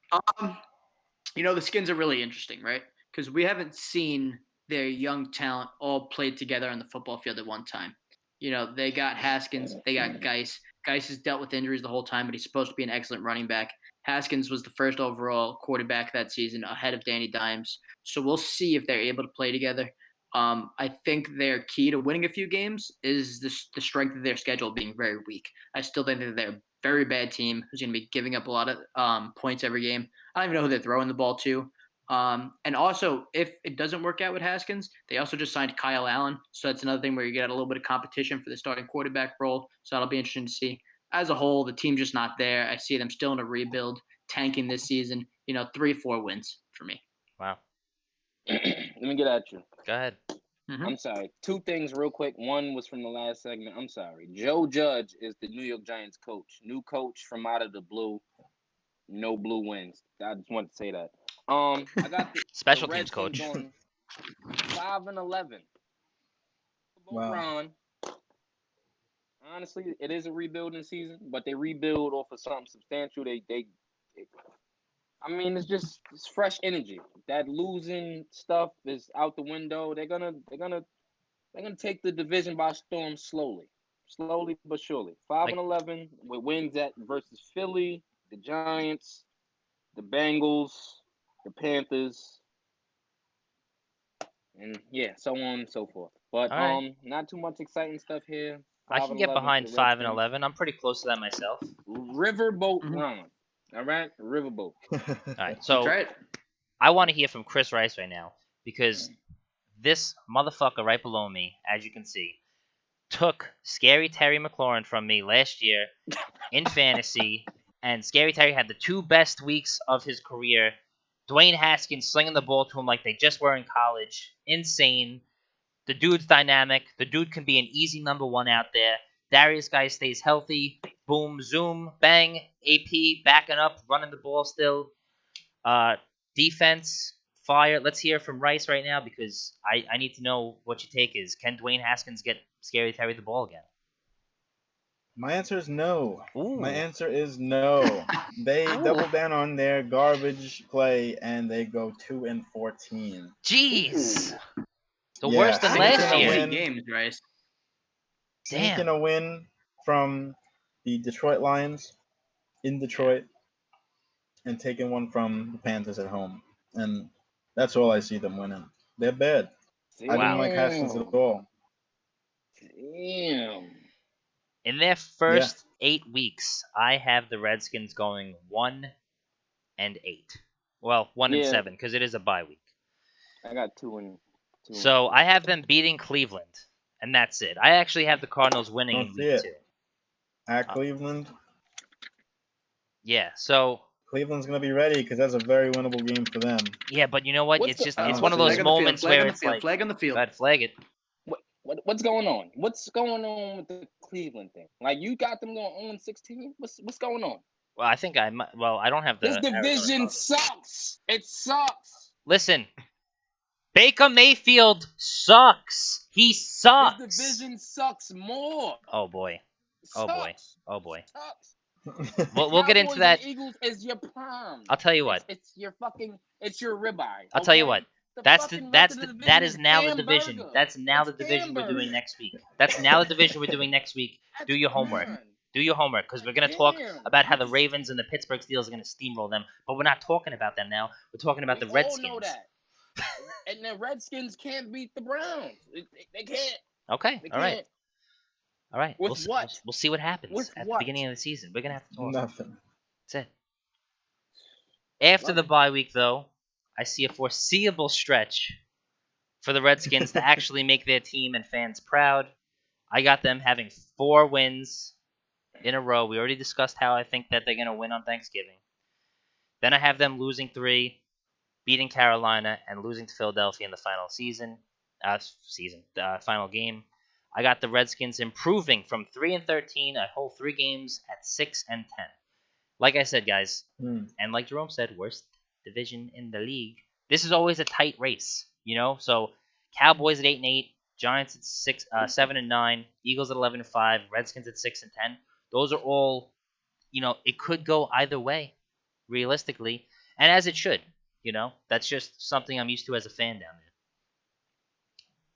The Skins are really interesting, right? Because we haven't seen their young talent all played together on the football field at one time. They got Haskins, they got Geis. Geis has dealt with injuries the whole time, but he's supposed to be an excellent running back. Haskins was the first overall quarterback that season ahead of Danny Dimes. So we'll see if they're able to play together. I think their key to winning a few games is the strength of their schedule being very weak. I still think that they're a very bad team who's going to be giving up a lot of points every game. I don't even know who they're throwing the ball to. And also, if it doesn't work out with Haskins, they also just signed Kyle Allen. So that's another thing where you get a little bit of competition for the starting quarterback role. So that'll be interesting to see. As a whole, the team's just not there. I see them still in a rebuild, tanking this season. 3-4 wins for me. Wow. Let me get at you. Go ahead. Mm-hmm. I'm sorry. 2 things real quick. One was from the last segment. I'm sorry. Joe Judge is the New York Giants coach. New coach from out of the blue. No blue wins. I just wanted to say that. I got the Special the teams Redskins coach. on 5-11. Wow. Ron. Honestly, it is a rebuilding season, but they rebuild off of something substantial. It's fresh energy. That losing stuff is out the window. They're gonna take the division by storm slowly but surely. 5-11 with wins at versus Philly, the Giants, the Bengals, the Panthers, and so on and so forth. But All right. not too much exciting stuff here. I can get 5-11 behind for the 5 and Redskins. 11. I'm pretty close to that myself. Riverboat Ron. All right, Riverboat. All right. So That's right. I want to hear from Chris Rice right now because this motherfucker right below me, as you can see, took Scary Terry McLaurin from me last year in fantasy, and Scary Terry had the 2 best weeks of his career. Dwayne Haskins slinging the ball to him like they just were in college. Insane. The dude's dynamic. The dude can be an easy number 1 out there. Darius Guy stays healthy. Boom, zoom, bang. AP backing up, running the ball still. Defense, fire. Let's hear from Rice right now because I need to know what your take is. Can Dwayne Haskins get Scary Terry the ball again? My answer is no. Ooh. My answer is no. They double down on their garbage play and they go 2-14. Jeez. The Yeah, worse than sneaking last a year. win. Games, Rice. Sneaking Damn. a win from the Detroit Lions in Detroit and taking one from the Panthers at home. And that's all I see them winning. They're bad. I didn't like Haskins at all. Damn. In their first 8 weeks, I have the Redskins going 1-8. Well, 1-7 because it is a bye week. I got 2-2. So I have them beating Cleveland, and that's it. I actually have the Cardinals winning in week 2. At Cleveland? Yeah, so Cleveland's going to be ready because that's a very winnable game for them. Yeah, but you know what? What's It's the- it's one of those moments where it's like flag on the field. go ahead, flag it. What's going on? What's going on with the Cleveland thing? Like you got them going 0-16. What's going on? Well, I think I might. Well, I don't have the. This division Arizona Cardinals. sucks. It sucks. Listen, Baker Mayfield sucks. He sucks. This division sucks more. Oh boy. Oh boy. Sucks. Oh boy. Sucks. We'll get into Cowboys that. and Eagles is your prime. I'll tell you what. It's your ribeye. I'll tell you what. The That division is now the division. hamburger. That's now It's the division we're doing hamburger. next week. That's now the division we're doing next week. Do your homework. Fine. Do your homework because we're gonna talk Damn. about how the Ravens and the Pittsburgh Steelers are gonna steamroll them, but we're not talking about them now. We're talking about the We Redskins. all know that. And the Redskins can't beat the Browns. They can't. Okay. They All right. can't. All right. With what? We'll see what happens With at what? the beginning of the season. We're gonna have to talk. Nothing. That's it. After Love the it. bye week, though, I see a foreseeable stretch for the Redskins to actually make their team and fans proud. I got them having 4 wins in a row. We already discussed how I think that they're going to win on Thanksgiving. Then I have them losing 3, beating Carolina, and losing to Philadelphia in the final final game. I got the Redskins improving from 3-13, a whole 3 games at 6-10. Like I said, guys, and like Jerome said, worst division in the league. This is always a tight race, you know. So Cowboys at 8-8, Giants at 7-9, Eagles at 11-5, Redskins at 6-10. Those are all, you know, it could go either way, realistically, and as it should. You know, that's just something I'm used to as a fan down there.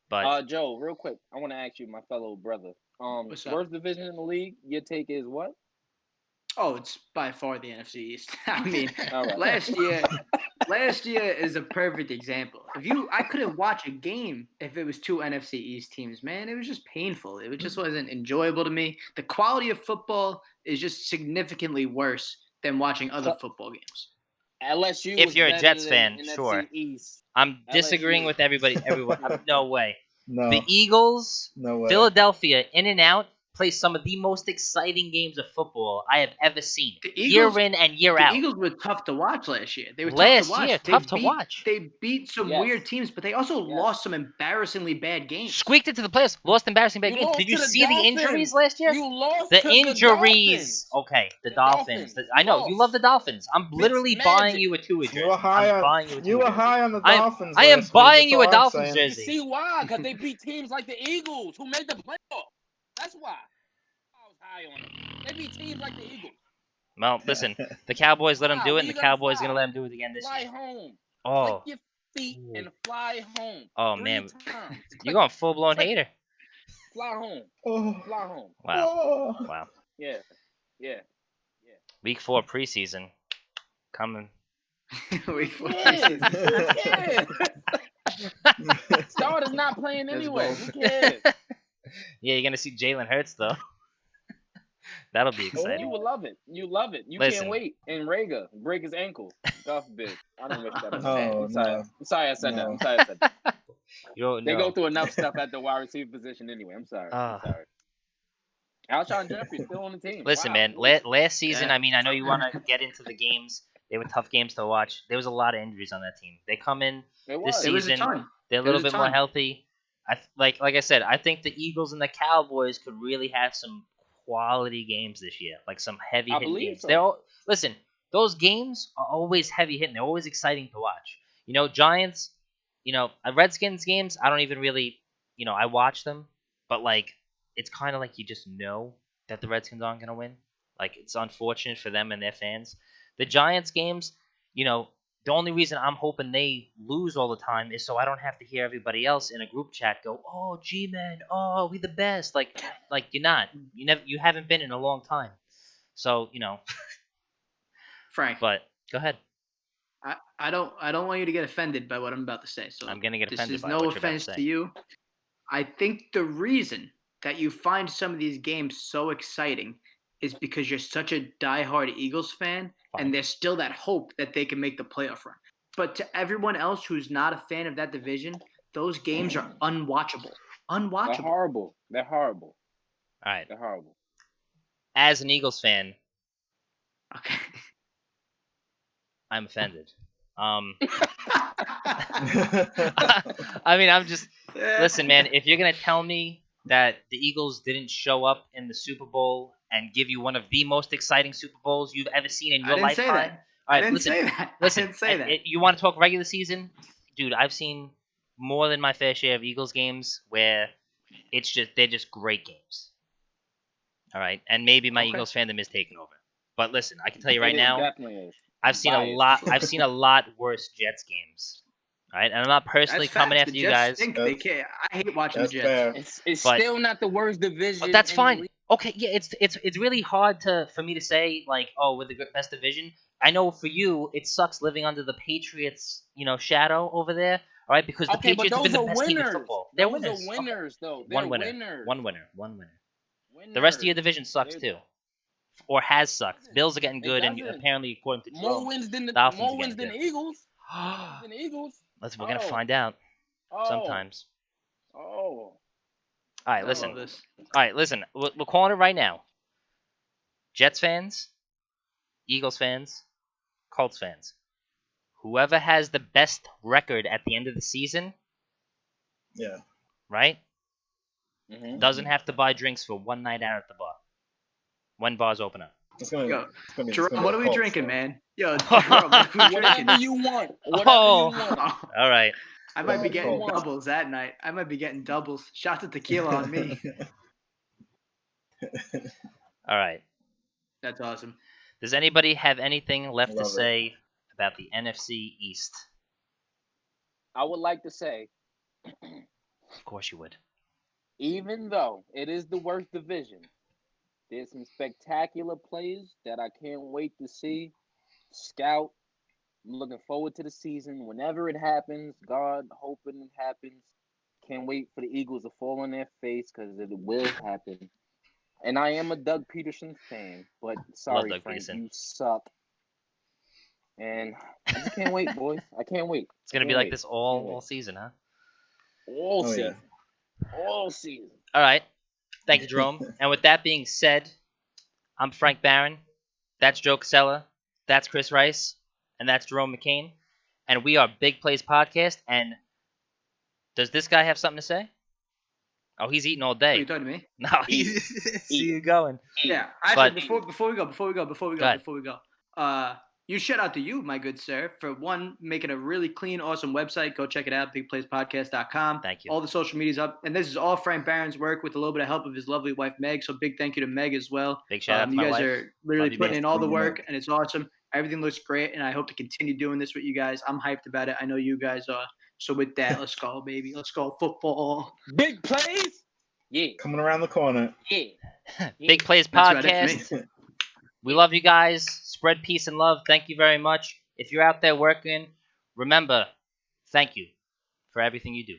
But Joe, real quick, I want to ask you, my fellow brother. What's up? Worst division in the league. Your take is what? Oh, it's by far the NFC East. I mean, All right. last year is a perfect example. I couldn't watch a game if it was 2 NFC East teams, man. It was just painful. It just wasn't enjoyable to me. The quality of football is just significantly worse than watching other football games. LSU. if was you're a better Jets than fan, NFC sure. East. I'm LSU. disagreeing with everybody. No way. No. The Eagles, No way. Philadelphia, in and out, play some of the most exciting games of football I have ever seen. The Eagles- year in and year The out. Eagles were tough to watch last year. They were Last tough to watch. year, They tough to beat- watch. They beat some Yes. weird teams, but they also Yes. lost some embarrassingly bad games. Squeaked it to the playoffs. Lost embarrassing bad games. lost Did you to the see the injuries Dolphins. last year? You lost The to injuries. The Okay, the The Dolphins. Dolphins. I know you love the Dolphins. I'm literally Fitzmagic. buying you a Tua jersey. You were high I'm on. buying you a Tua You were jersey. high on the I am- Dolphins. I am last week, buying that's you all a I'm Dolphins saying. jersey. See why? Because they beat teams like the Eagles, who made the playoffs. That's why. I was high on them. They beat teams like the Eagles. Well, listen, the Cowboys let them do it, and the You gotta Cowboys fly. going to let them do it again this Fly year. home. Oh, Click your feet and fly home. Oh, 3 man. times. you're going full-blown click. hater. Fly home. Oh. Fly home. Wow. Oh. Wow. Yeah. Week 4 preseason coming. Week 4 Yeah. Starter's not playing That's anyway. bold. Who cares? Yeah, you're going to see Jalen Hurts, though. That'll be You exciting. will love it. You love it. You Listen. can't wait. And Rager break his ankle. God forbid. I don't wish that. on Oh, him. I'm sorry. no. I'm sorry I said that. No. I'm sorry I said that. You don't They know. go through enough stuff at the wide receiver position anyway. I'm sorry. Ah. I'm sorry. Alshon Jeffrey's still on the team. Listen, Wow. man, last season, Yeah. I mean, I know you want to get into the games. They were tough games to watch. There was a lot of injuries on that team. They come in It this was. There was a season. ton. They're a There little was a bit more ton. healthy. like I said, I think the Eagles and the Cowboys could really have some quality games this year, like some heavy I hitting believe games. They're so. all, listen, those games are always heavy hitting. They're always exciting to watch. Giants, Redskins games. I don't even really, I watch them, but like it's kind of like you just know that the Redskins aren't gonna win. Like it's unfortunate for them and their fans. The Giants games, you know, the only reason I'm hoping they lose all the time is so I don't have to hear everybody else in a group chat go, "Oh, G-man, oh, we the best." Like you're not. You haven't been in a long time. So, Frank, but go ahead. I don't want you to get offended by what I'm about to say. So I'm going to get this offended is by no what you're about to offense to say. you. I think the reason that you find some of these games so exciting is because you're such a diehard Eagles fan, Fine. and there's still that hope that they can make the playoff run. But to everyone else who's not a fan of that division, those games are unwatchable. They're Unwatchable. horrible. They're horrible. All right. They're horrible. As an Eagles fan, Okay. I'm offended. I mean, I'm just listen, man. If you're gonna tell me that the Eagles didn't show up in the Super Bowl and give you one of the most exciting Super Bowls you've ever seen in I your didn't say lifetime, that. all I right, didn't listen, say that. listen. I didn't say that. You want to talk regular season, dude? I've seen more than my fair share of Eagles games where they're just great games. All right, and maybe my Okay. Eagles fandom is taking over. But listen, I can tell you right It now, definitely is. I've seen a Biased. lot. I've seen a lot worse Jets games. All right, and I'm not personally That's coming facts. after The you Jets guys, stink. They can't. I hate watching the That's Jets. fair. It's But- still not the worst division. but that's in the fine. league. Okay, yeah, it's really hard for me to say like, oh, we're the best division. I know for you, it sucks living under the Patriots, shadow over there. All right, because the Okay, but Patriots have been those the are best team in winners. football. They're Those winners. are winners, though. Okay. They're One winner. winners. One winner. One winner. Winners. The rest of your division sucks They're- too, or has sucked. Bills are getting It good, and doesn't. apparently, according to More Jerome, wins than the Dolphins more are wins getting than the good. Eagles. Than the Eagles. We're gonna Oh. find out Oh. sometimes. Oh. All right, I listen. love this. All right, listen. We're calling it right now. Jets fans, Eagles fans, Colts fans. Whoever has the best record at the end of the season, Yeah. right, Mhm. doesn't have to buy drinks for one night out at the bar. When bars open up. It's gonna, Yo, it's gonna be. Jerome, it's gonna what be are we Colts, drinking, so. man? Yo, Jerome, what are we Whatever drinking? you want. Whatever Oh. you want. All right. I might be Whatever you getting want. doubles that night. I might be getting doubles. Shots of tequila on me. All right. That's awesome. Does anybody have anything left to Love it. say about the NFC East? I would like to say, Of course you would. even though it is the worst division, there's some spectacular plays that I can't wait to see. Scout. I'm looking forward to the season. Whenever it happens, God hoping it happens. Can't wait for the Eagles to fall on their face because it will happen. And I am a Doug Peterson fan, but sorry, Doug Frank, Peterson. you suck. And I just can't wait, boys. I can't wait. It's gonna be Can't like wait. this Can't all wait. season, huh? All Oh, yeah. season. All season. All right. Thank you, Jerome. And with that being said, I'm Frank Barron. That's Joe Casella. That's Chris Rice. And that's Jerome McCain. And we are Big Plays Podcast. And does this guy have something to say? Oh, he's eating all What are you day. talking to me? No, he's see you going. Yeah. Actually, But- before we go, Go ahead. you shout out to you, my good sir, for one, making a really clean, awesome website. Go check it out, bigplayspodcast.com. Thank you. All the social media's up. And this is all Frank Barron's work with a little bit of help of his lovely wife, Meg. So big thank you to Meg as well. Big shout out to You my guys wife. are literally Love you, putting Meg. in all the Thank you, work, Meg. and it's awesome. Everything looks great, and I hope to continue doing this with you guys. I'm hyped about it. I know you guys are. So with that, let's go, baby. Let's go football. Big plays? Yeah. Coming around the corner. Yeah. Big Plays That's right, Podcast. it's me. We love you guys. Spread peace and love. Thank you very much. If you're out there working, remember, thank you for everything you do.